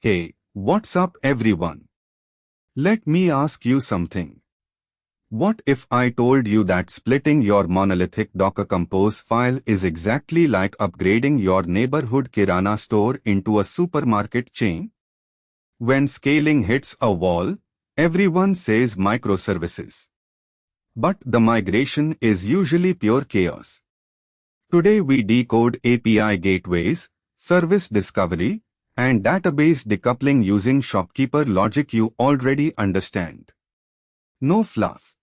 Hey, what's up everyone? Let me ask you something. What if I told you that splitting your monolithic docker-compose file is exactly like upgrading your neighborhood kirana store into a supermarket chain? When scaling hits a wall, everyone says microservices. But the migration is usually pure chaos. Today we decode API gateways, service discovery, and database decoupling using shopkeeper logic you already understand. No fluff.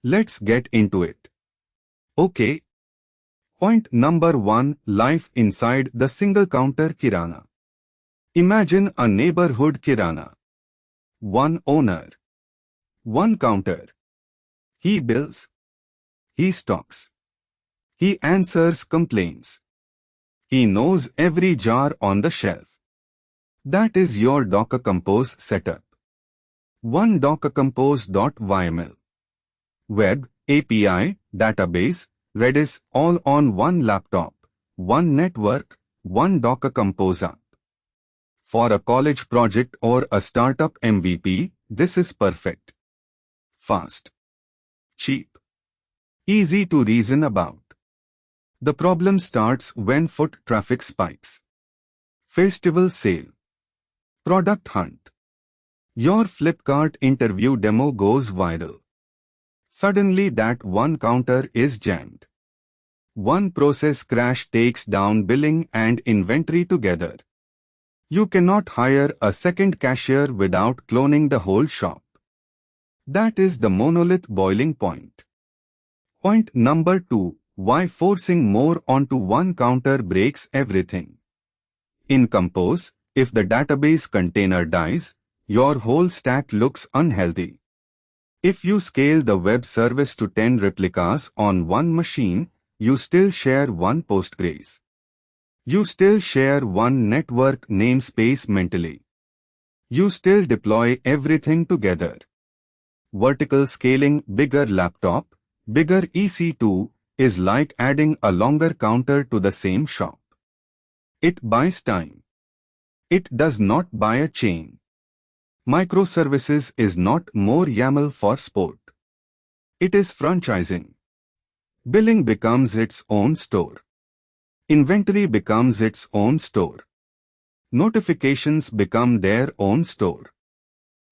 Let's get into it. Okay. Point number 1. Life inside the single counter kirana. Imagine a neighborhood kirana. One owner. One counter. He bills. He stocks. He answers complaints. He knows every jar on the shelf. That is your docker-compose setup. One docker-compose.yml. Web, API, database, Redis all on one laptop, one network, one docker-compose app. For a college project or a startup MVP, this is perfect. Fast. Cheap. Easy to reason about. The problem starts when foot traffic spikes. Festival sale. Product hunt. Your Flipkart interview demo goes viral. Suddenly that one counter is jammed. One process crash takes down billing and inventory together. You cannot hire a second cashier without cloning the whole shop. That is the monolith boiling point. Point number 2. Why forcing more onto one counter breaks everything. In Compose, if the database container dies, your whole stack looks unhealthy. If you scale the web service to 10 replicas on one machine, you still share one Postgres. You still share one network namespace mentally. You still deploy everything together. Vertical scaling, bigger laptop, bigger EC2, is like adding a longer counter to the same shop. It buys time. It does not buy a chain. Microservices is not more YAML for sport. It is franchising. Billing becomes its own store. Inventory becomes its own store. Notifications become their own store.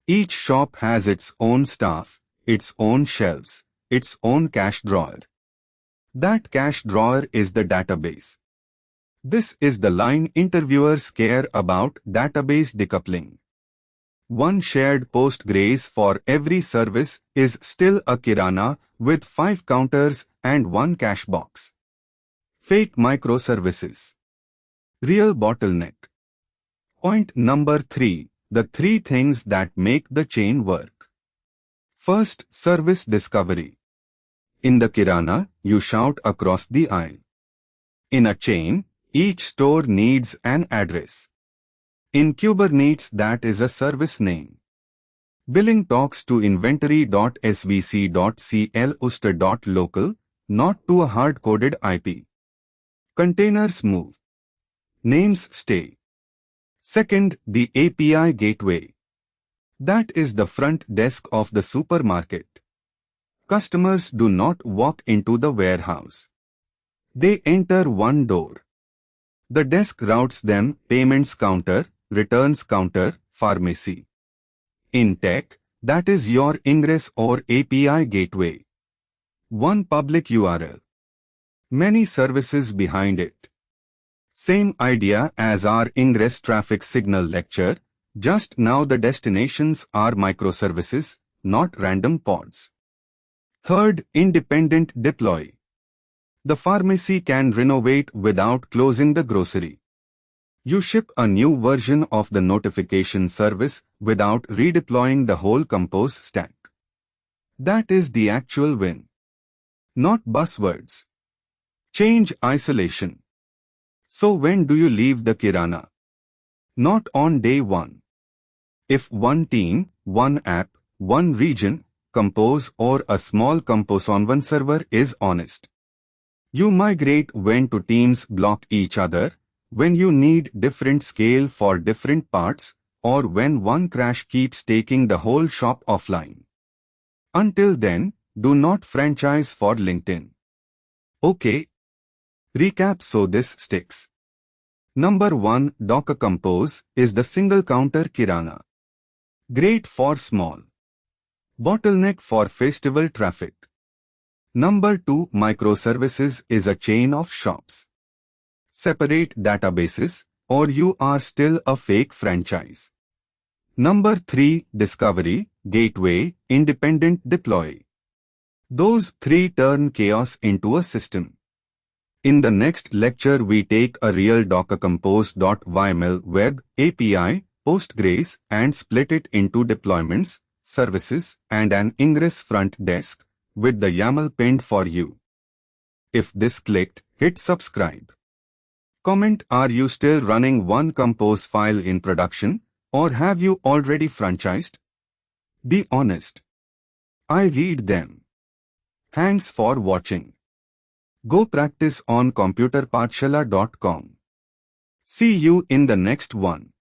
Each shop has its own staff, its own shelves, its own cache drawer. That cache drawer is the database. This is the line interviewers care about: database decoupling. One shared Postgres for every service is still a kirana with 5 counters and one cache box. Fake microservices. Real bottleneck. Point number 3. The 3 things that make the chain work. First, service discovery. In the kirana, you shout across the aisle. In a chain, each store needs an address. In Kubernetes, that is a service name. Billing talks to inventory.svc.cl/uster.local, not to a hard-coded IP. Containers move. Names stay. Second, the API gateway. That is the front desk of the supermarket. Customers do not walk into the warehouse. They enter one door. The desk routes them: payments counter, returns counter, pharmacy. In tech, that is your ingress or API gateway. One public URL. Many services behind it. Same idea as our ingress traffic signal lecture, just now the destinations are microservices, not random pods. Third, independent deploy. The pharmacy can renovate without closing the grocery. You ship a new version of the notification service without redeploying the whole Compose stack. That is the actual win. Not buzzwords. Change isolation. So when do you leave the kirana? Not on day 1. If one team, one app, one region, Compose or a small Compose on one server is honest. You migrate when two teams block each other, when you need different scale for different parts, or when one crash keeps taking the whole shop offline. Until then, do not franchise for LinkedIn. Okay. Recap so this sticks. Number 1. Docker Compose is the single counter kirana. Great for small. Bottleneck for festival traffic. Number 2. Microservices is a chain of shops. Separate databases, or you are still a fake franchise. Number 3. Discovery, gateway, independent deploy. Those 3 turn chaos into a system. In the next lecture we take a real docker-compose.yml web API, Postgres, and split it into deployments, services, and an ingress front desk, with the YAML pinned for you. If this clicked, hit subscribe. Comment: are you still running one compose file in production, or have you already franchised? Be honest. I read them. Thanks for watching. Go practice on computerpathshala.com. See you in the next one.